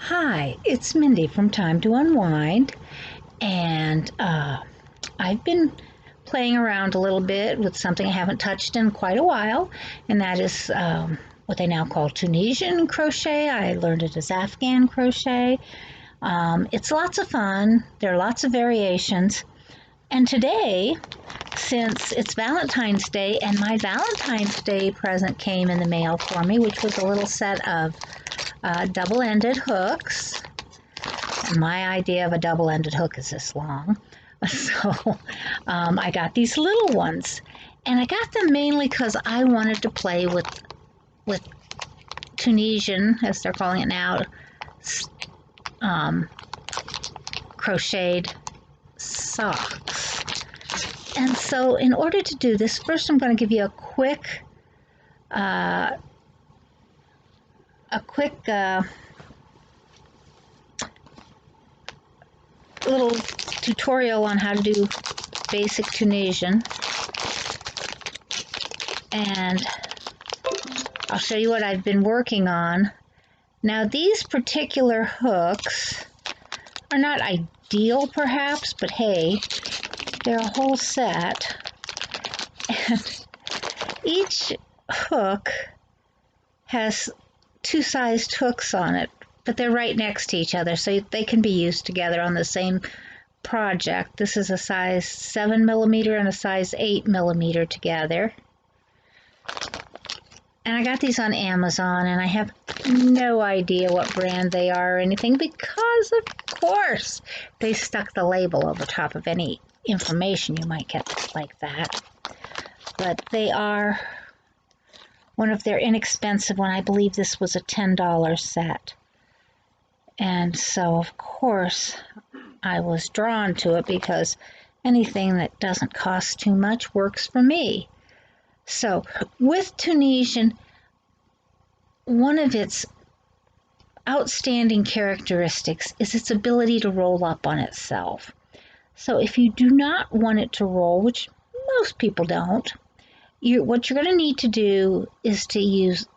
Hi, it's Mindy from Time to Unwind, and I've been playing around a little bit with something I haven't touched in quite a while, and that is what they now call Tunisian crochet. I learned it as Afghan crochet. It's lots of fun. There are lots of variations. And today, since it's Valentine's Day, and my Valentine's Day present came in the mail for me, which was a little set of double-ended hooks. My idea of a double-ended hook is this long. So I got these little ones, and I got them mainly because I wanted to play with Tunisian, as they're calling it now, crocheted socks. And so in order to do this, first I'm going to give you a quick little tutorial on how to do basic Tunisian, and I'll show you what I've been working on. Now, these particular hooks are not ideal perhaps, but hey, they're a whole set, and each hook has two sized hooks on it, but they're right next to each other, so they can be used together on the same project. This is a size 7mm and a size 8mm together. And I got these on Amazon, and I have no idea what brand they are or anything because, of course, they stuck the label over top of any information you might get like that. But they are one of their inexpensive ones. I believe this was a $10 set. And so, of course, I was drawn to it because anything that doesn't cost too much works for me. So, with Tunisian, one of its outstanding characteristics is its ability to roll up on itself. So, if you do not want it to roll, which most people don't, what you're going to need to do is to use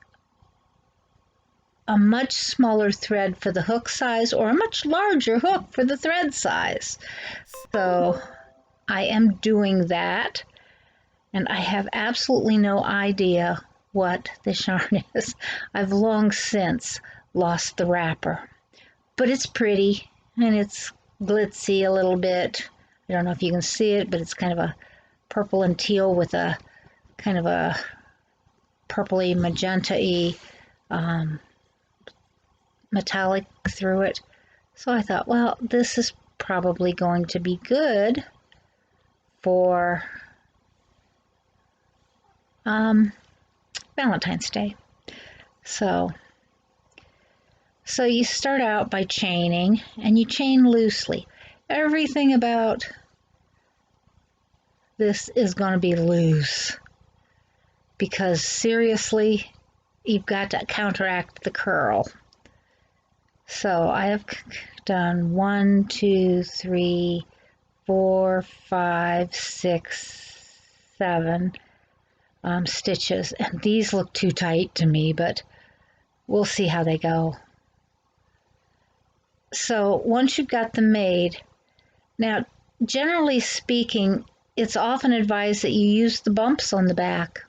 a much smaller thread for the hook size or a much larger hook for the thread size. So I am doing that, and I have absolutely no idea what this yarn is. I've long since lost the wrapper, but it's pretty and it's glitzy a little bit. I don't know if you can see it, but it's kind of a purple and teal with a kind of a purpley magenta-y metallic through it. So I thought, well, this is probably going to be good for Valentine's Day. So you start out by chaining, and you chain loosely. Everything about this is going to be loose because seriously, you've got to counteract the curl. So I have done 1, 2, 3, 4, 5, 6, 7 stitches, and these look too tight to me, but we'll see how they go. So once you've got them made, now generally speaking, it's often advised that you use the bumps on the back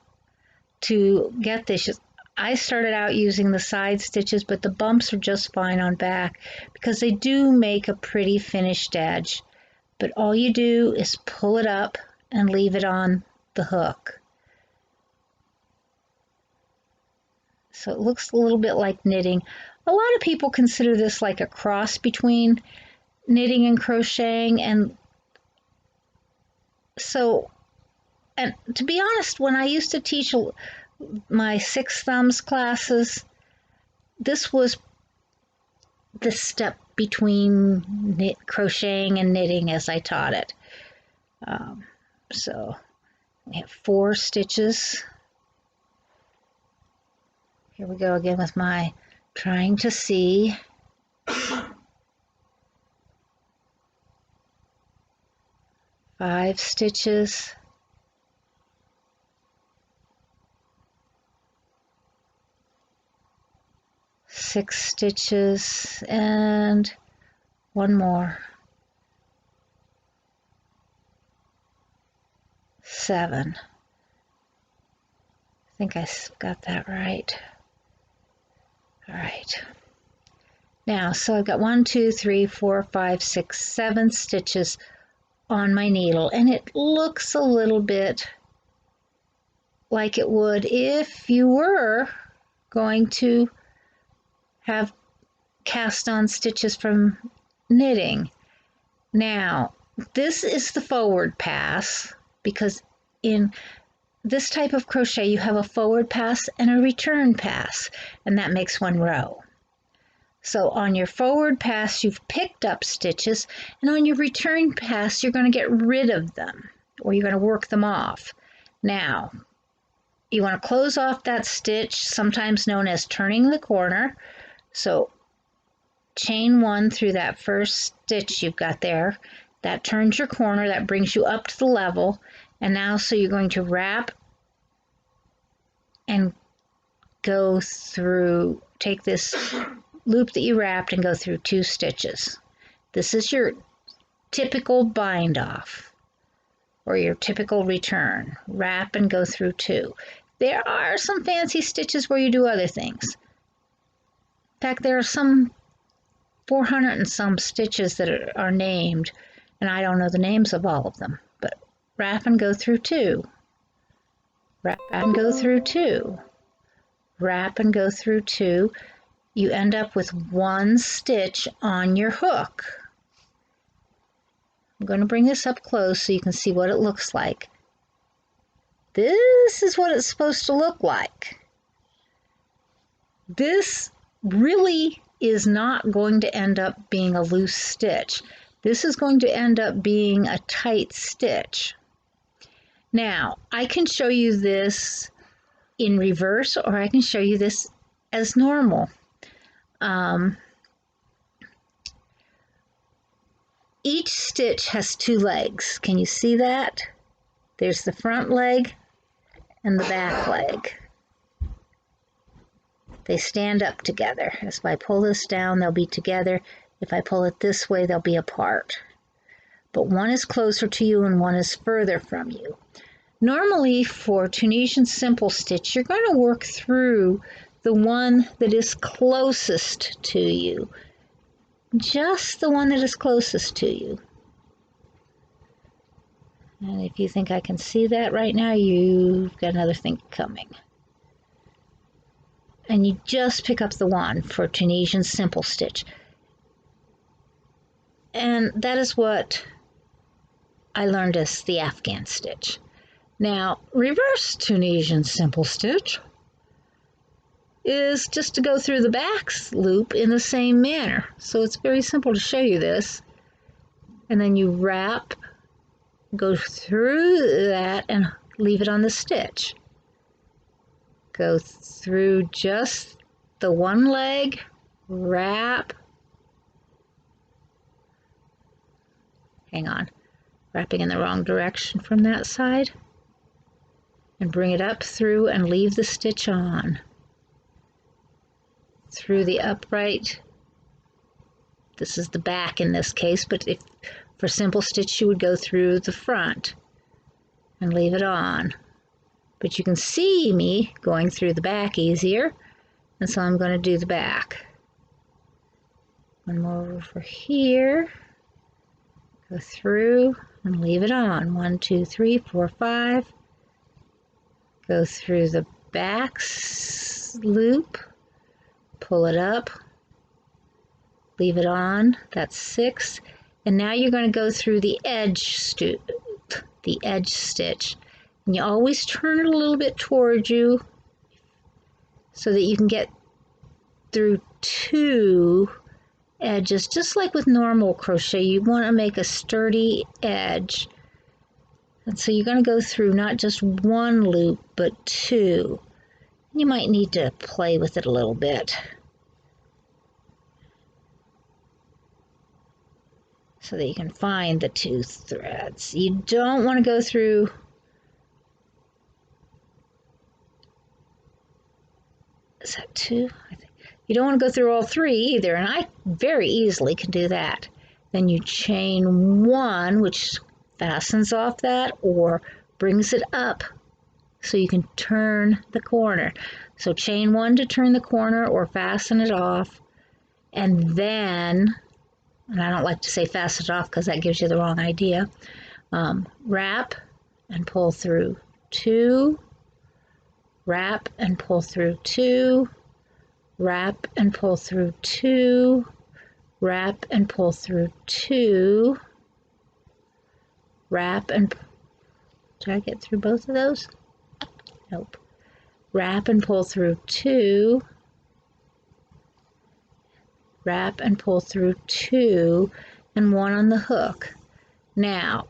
to get this. I started out using the side stitches, but the bumps are just fine on back because they do make a pretty finished edge. But all you do is pull it up and leave it on the hook. So it looks a little bit like knitting. A lot of people consider this like a cross between knitting and crocheting, and to be honest, when I used to teach my 6 thumbs classes, this was the step between crocheting and knitting as I taught it. So we have 4 stitches. Here we go again with my trying to see. 5 stitches. 6 stitches and one more. 7. I think I got that right. All right. Now, so I've got 1, 2, 3, 4, 5, 6, 7 stitches on my needle, and it looks a little bit like it would if you were going to have cast on stitches from knitting. Now, this is the forward pass, because in this type of crochet you have a forward pass and a return pass, and that makes one row. So on your forward pass you've picked up stitches, and on your return pass you're going to get rid of them, or you're going to work them off. Now, you want to close off that stitch, sometimes known as turning the corner. So chain 1 through that first stitch you've got there. That turns your corner, that brings you up to the level. And now, so you're going to wrap and go through, take this loop that you wrapped and go through 2 stitches. This is your typical bind off, or your typical return. Wrap and go through 2. There are some fancy stitches where you do other things. In fact, there are some 400 and some stitches that are named, and I don't know the names of all of them, but wrap and go through 2. Wrap and go through 2. Wrap and go through 2. You end up with 1 stitch on your hook. I'm going to bring this up close so you can see what it looks like. This is what it's supposed to look like. This really is not going to end up being a loose stitch. This is going to end up being a tight stitch. Now, I can show you this in reverse, or I can show you this as normal. Each stitch has 2 legs. Can you see that? There's the front leg and the back leg. They stand up together. If I pull this down, they'll be together. If I pull it this way, they'll be apart. But one is closer to you and one is further from you. Normally, for Tunisian simple stitch, you're going to work through the one that is closest to you. Just the one that is closest to you. And if you think I can see that right now, you've got another thing coming. And you just pick up the one for Tunisian simple stitch. And that is what I learned as the afghan stitch. Now, reverse Tunisian simple stitch is just to go through the back loop in the same manner. So it's very simple to show you this. And then you wrap, go through that and leave it on the stitch. Go through just the one leg, wrap, hang on, wrapping in the wrong direction from that side, and bring it up through and leave the stitch on. Through the upright, this is the back in this case, but if for simple stitch you would go through the front and leave it on. But you can see me going through the back easier, and so I'm going to do the back. One more over here, go through and leave it on. 1, 2, 3, 4, 5. Go through the back loop, pull it up, leave it on. That's 6. And now you're going to go through the edge stitch. And you always turn it a little bit towards you so that you can get through 2 edges. Just like with normal crochet, you want to make a sturdy edge. And so you're going to go through not just 1 loop, but 2. You might need to play with it a little bit, so that you can find the 2 threads. You don't want to go through is that 2? I think You don't want to go through all three either, and I very easily can do that. Then you chain one, which fastens off that or brings it up so you can turn the corner. So chain one to turn the corner or fasten it off, and then, and I don't like to say fasten it off because that gives you the wrong idea, wrap and pull through two, wrap and pull through two, wrap and pull through two, wrap and pull through two, wrap and, did I get through both of those? Nope. Wrap and pull through two, wrap and pull through two, and one on the hook. Now,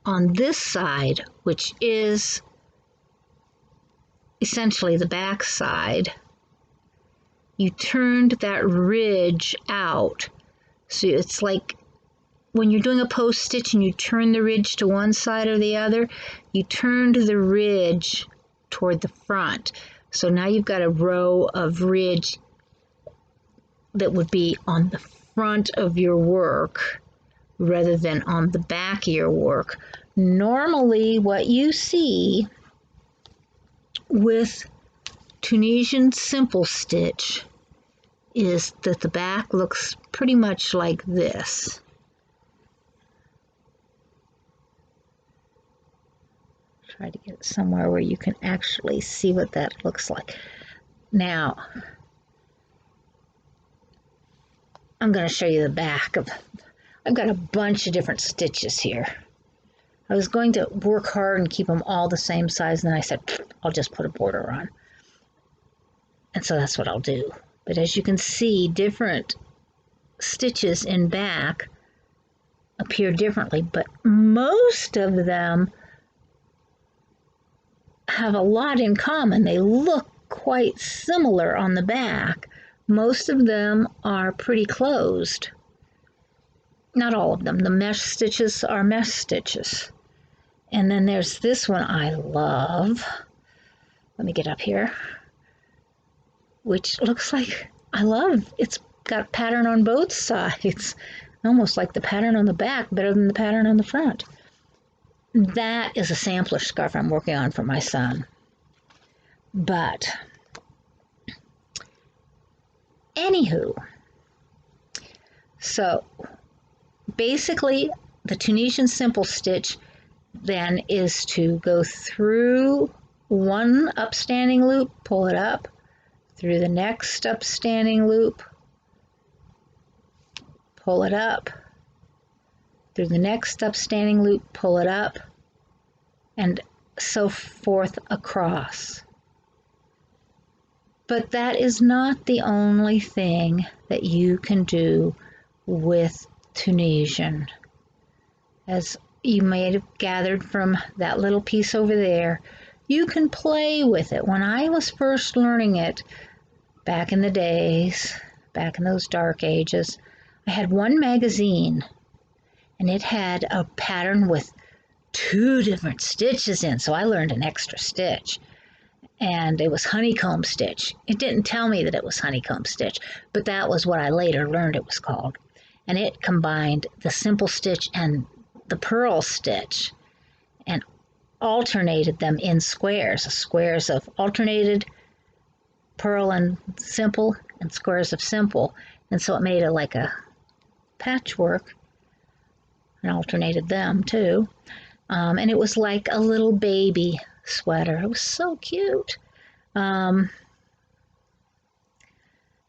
on this side, which is essentially the back side, you turned that ridge out. So it's like when you're doing a post stitch and you turn the ridge to one side or the other, you turned the ridge toward the front. So now you've got a row of ridge that would be on the front of your work rather than on the back of your work. Normally what you see with Tunisian simple stitch is that the back looks pretty much like this. Try to get somewhere where you can actually see what that looks like. Now, I'm going to show you the back of, I've got a bunch of different stitches here. I was going to work hard and keep them all the same size, and then I said, I'll just put a border on. And so that's what I'll do. But as you can see, different stitches in back appear differently, but most of them have a lot in common. They look quite similar on the back. Most of them are pretty closed. Not all of them. The mesh stitches are mesh stitches. And then there's this one I love. Let me get up here. Which looks like, I love, it's got pattern on both sides. Almost like the pattern on the back, better than the pattern on the front. That is a sampler scarf I'm working on for my son. But, anywho, so basically the Tunisian simple stitch then is to go through one upstanding loop, pull it up, through the next upstanding loop, pull it up, through the next upstanding loop, pull it up, and so forth across. But that is not the only thing that you can do with Tunisian. As you may have gathered from that little piece over there, you can play with it. When I was first learning it, back in the days, back in those dark ages, I had one magazine, and it had a pattern with 2 different stitches in, so I learned an extra stitch. And it was Honeycomb Stitch. It didn't tell me that it was Honeycomb Stitch, but that was what I later learned it was called. And it combined the simple stitch and the purl stitch and alternated them in squares of alternated purl and simple and squares of simple. And so it made it like a patchwork and alternated them too. And it was like a little baby sweater. It was so cute. I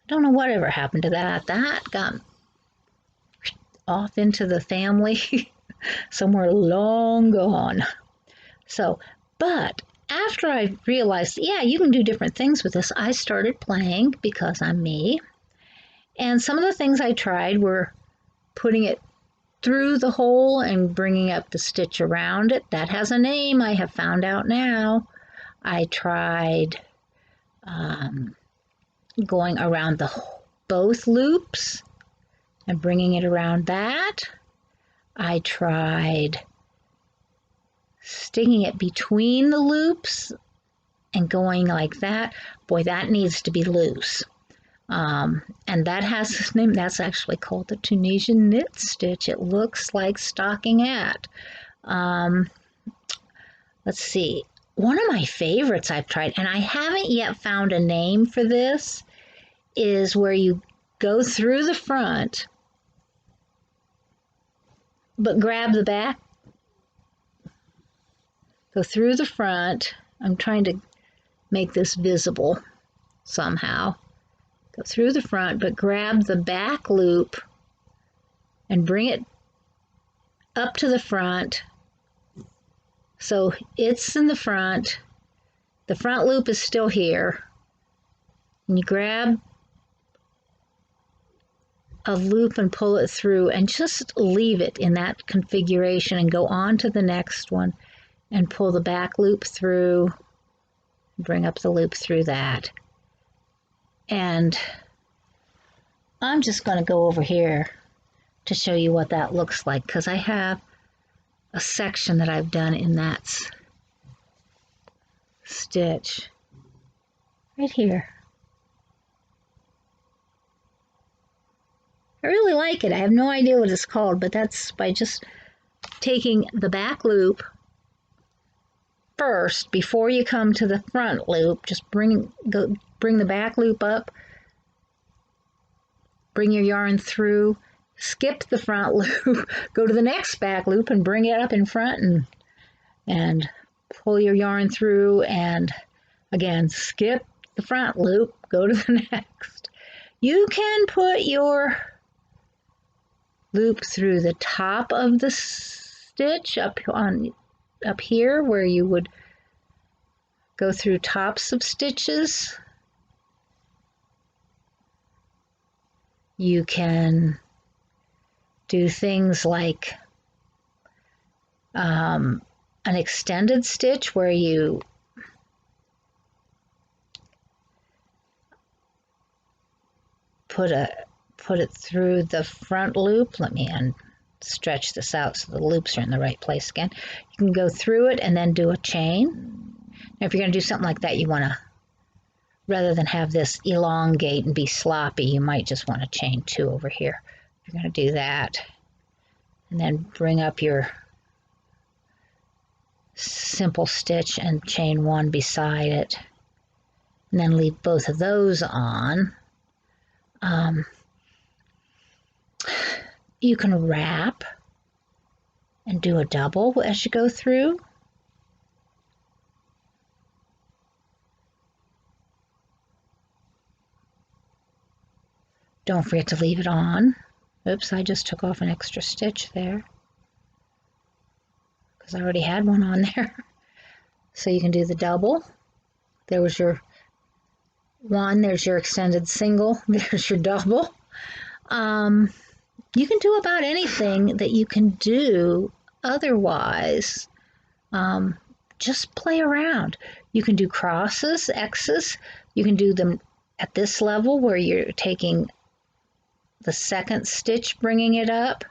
don't know whatever happened to that. That got off into the family somewhere long gone. So, but after I realized, yeah, you can do different things with this, I started playing because I'm me. And some of the things I tried were putting it through the hole and bringing up the stitch around it. That has a name, I have found out now. I tried going around both loops and bringing it around that. I tried sticking it between the loops and going like that, boy, that needs to be loose. And that has this name. That's actually called the Tunisian knit stitch. It looks like stockinette. Let's see. One of my favorites I've tried, and I haven't yet found a name for this, is where you go through the front, but grab the back. Go through the front. I'm trying to make this visible somehow. Go through the front, but grab the back loop and bring it up to the front. So it's in the front loop is still here, and you grab a loop and pull it through and just leave it in that configuration and go on to the next one and pull the back loop through, bring up the loop through that. And I'm just going to go over here to show you what that looks like, because I have a section that I've done in that stitch right here. I really like it. I have no idea what it's called, but that's by just taking the back loop first before you come to the front loop. Just bring the back loop up, bring your yarn through, skip the front loop, go to the next back loop and bring it up in front, and pull your yarn through, and again skip the front loop, go to the next. You can put your loop through the top of the stitch up here where you would go through tops of stitches. You can do things like an extended stitch where you put it through the front loop. Let me stretch this out so the loops are in the right place again. You can go through it and then do a chain. Now, if you're going to do something like that, you want to, rather than have this elongate and be sloppy, you might just want to chain 2 over here. You're going to do that, and then bring up your simple stitch and chain 1 beside it, and then leave both of those on. You can wrap and do a double as you go through. Don't forget to leave it on. Oops, I just took off an extra stitch there because I already had one on there. So you can do the double. There was your one, there's your extended single, there's your double. You can do about anything that you can do otherwise. Just play around. You can do crosses, X's. You can do them at this level where you're taking the second stitch, bringing it up,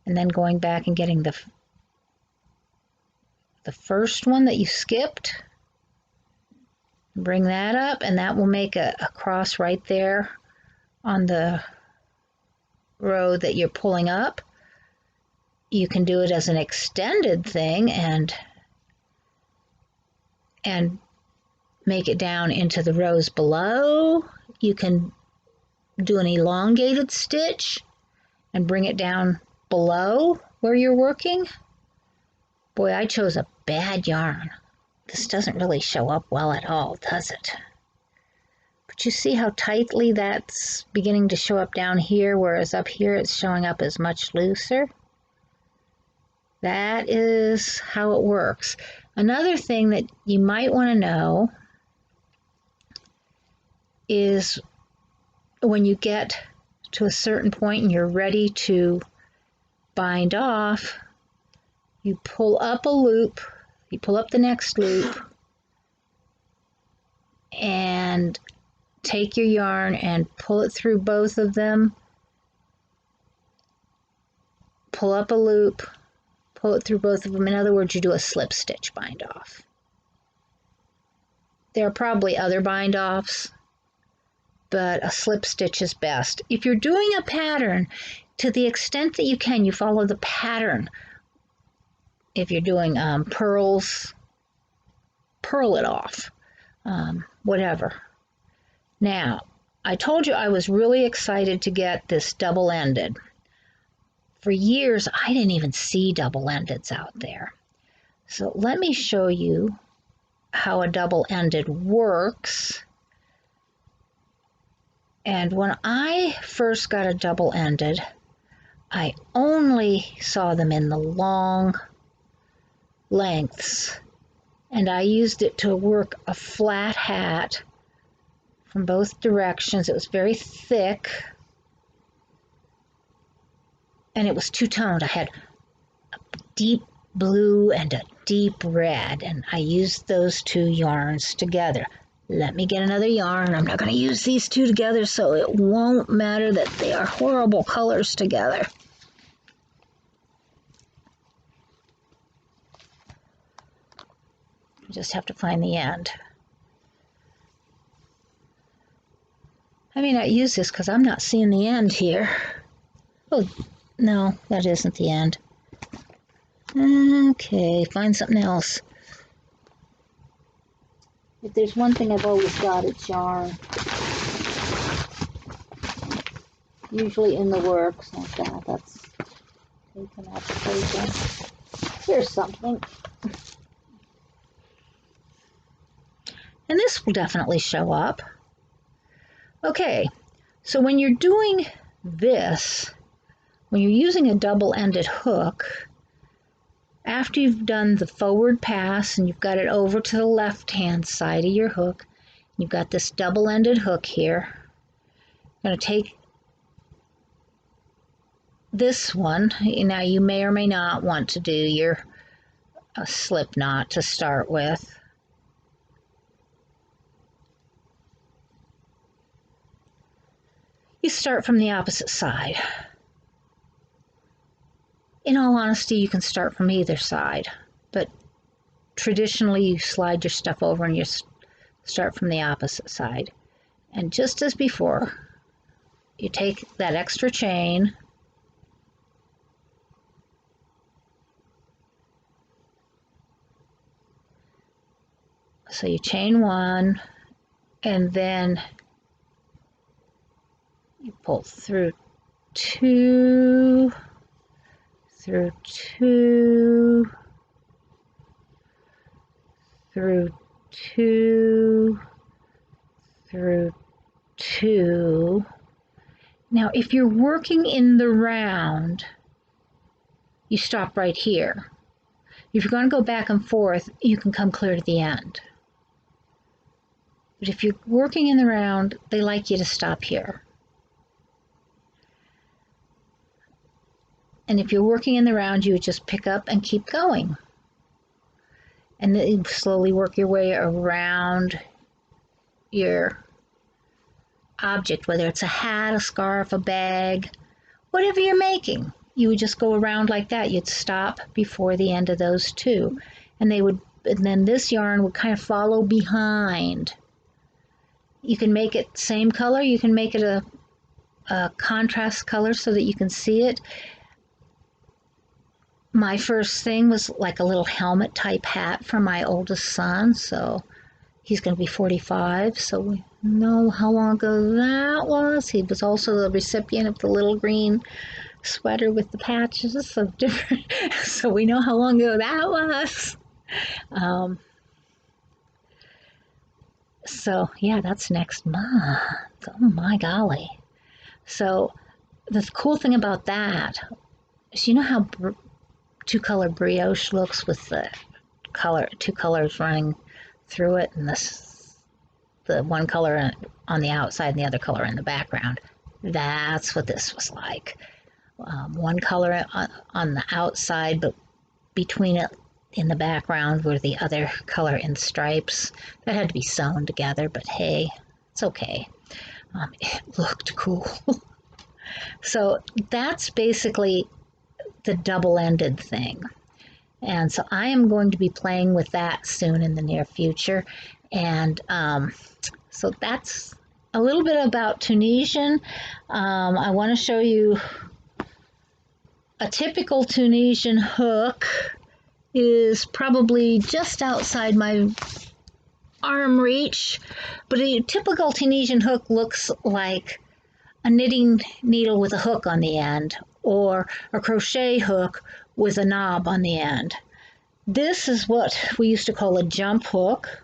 and then going back and getting the first one that you skipped. Bring that up, and that will make a cross right there on the row that you're pulling up. You can do it as an extended thing and make it down into the rows below. You can do an elongated stitch and bring it down below where you're working. Boy, I chose a bad yarn. This doesn't really show up well at all, does it? But you see how tightly that's beginning to show up down here, whereas up here it's showing up as much looser? That is how it works. Another thing that you might want to know is when you get to a certain point and you're ready to bind off, you pull up a loop, you pull up the next loop, and take your yarn and pull it through both of them, pull up a loop, pull it through both of them. In other words, you do a slip stitch bind off. There are probably other bind-offs, but a slip stitch is best. If you're doing a pattern, to the extent that you can, you follow the pattern. If you're doing pearls, purl it off, whatever. Now, I told you I was really excited to get this double-ended. For years, I didn't even see double-endeds out there. So let me show you how a double-ended works. And when I first got a double-ended, I only saw them in the long lengths, and I used it to work a flat hat from both directions. It was very thick, and it was two-toned. I had a deep blue and a deep red, and I used those two yarns together. Let me get another yarn. I'm not going to use these two together, so it won't matter that they are horrible colors together. You just have to find the end. I may not use this because I'm not seeing the end here. Oh, no, that isn't the end. Okay, find something else. If there's one thing I've always got, it's yarn. Usually in the works like that. That's taken out the paper. Here's something. And this will definitely show up. Okay, so when you're doing this, when you're using a double-ended hook, after you've done the forward pass and you've got it over to the left-hand side of your hook, you've got this double-ended hook here. I'm going to take this one. Now you may or may not want to do your slip knot to start with. You start from the opposite side. In all honesty, you can start from either side, but traditionally you slide your stuff over and you start from the opposite side. And just as before, you take that extra chain, so you chain one, and then you pull through two, through two, through two, through two. Now, if you're working in the round, you stop right here. If you're going to go back and forth, you can come clear to the end. But if you're working in the round, they like you to stop here. And if you're working in the round, you would just pick up and keep going. And then you slowly work your way around your object, whether it's a hat, a scarf, a bag, whatever you're making. You would just go around like that. You'd stop before the end of those two. And then this yarn would kind of follow behind. You can make it same color. You can make it a contrast color so that you can see it. My first thing was like a little helmet type hat for my oldest son, so he's going to be 45, so we know how long ago that was. He was also the recipient of the little green sweater with the patches of different, so we know how long ago that was. So yeah, that's next month. Oh my golly. So the cool thing about that is, you know how two-color brioche looks with the two colors running through it, and the one color on the outside and the other color in the background. That's what this was like. One color on the outside, but between it in the background were the other color in stripes. That had to be sewn together, but hey, it's okay. It looked cool. So that's basically the double-ended thing. And so I am going to be playing with that soon in the near future. And so that's a little bit about Tunisian. I want to show you a typical Tunisian hook is probably just outside my arm reach, but a typical Tunisian hook looks like a knitting needle with a hook on the end, or a crochet hook with a knob on the end. This is what we used to call a jump hook.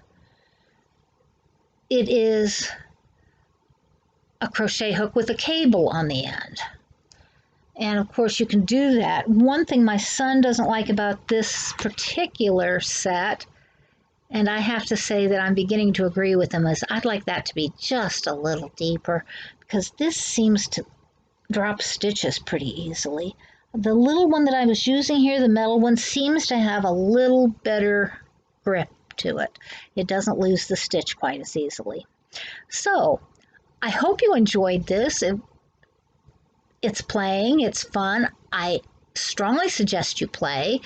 It is a crochet hook with a cable on the end. And of course you can do that. One thing my son doesn't like about this particular set, and I have to say that I'm beginning to agree with him, is I'd like that to be just a little deeper, because this seems to drop stitches pretty easily. The little one that I was using here, the metal one, seems to have a little better grip to it. It doesn't lose the stitch quite as easily. So I hope you enjoyed this. It's playing, it's fun. I strongly suggest you play.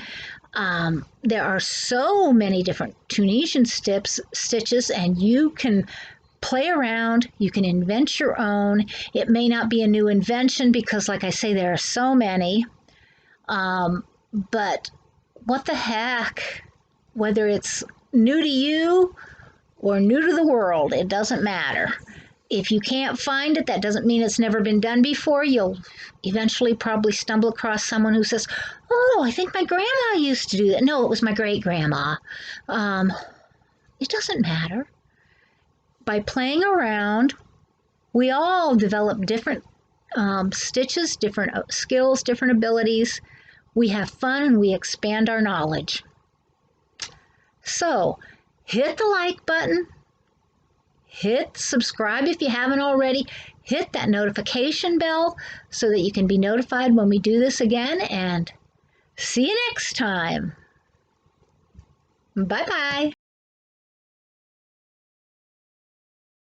There are so many different Tunisian stitches, and you can play around, you can invent your own. It may not be a new invention because, like I say, there are so many. But what the heck, whether it's new to you or new to the world, it doesn't matter. If you can't find it, that doesn't mean it's never been done before. You'll eventually probably stumble across someone who says, oh, I think my grandma used to do that. No, it was my great-grandma. It doesn't matter. By playing around, we all develop different stitches, different skills, different abilities. We have fun and we expand our knowledge. So, hit the like button. Hit subscribe if you haven't already. Hit that notification bell so that you can be notified when we do this again. And see you next time. Bye-bye.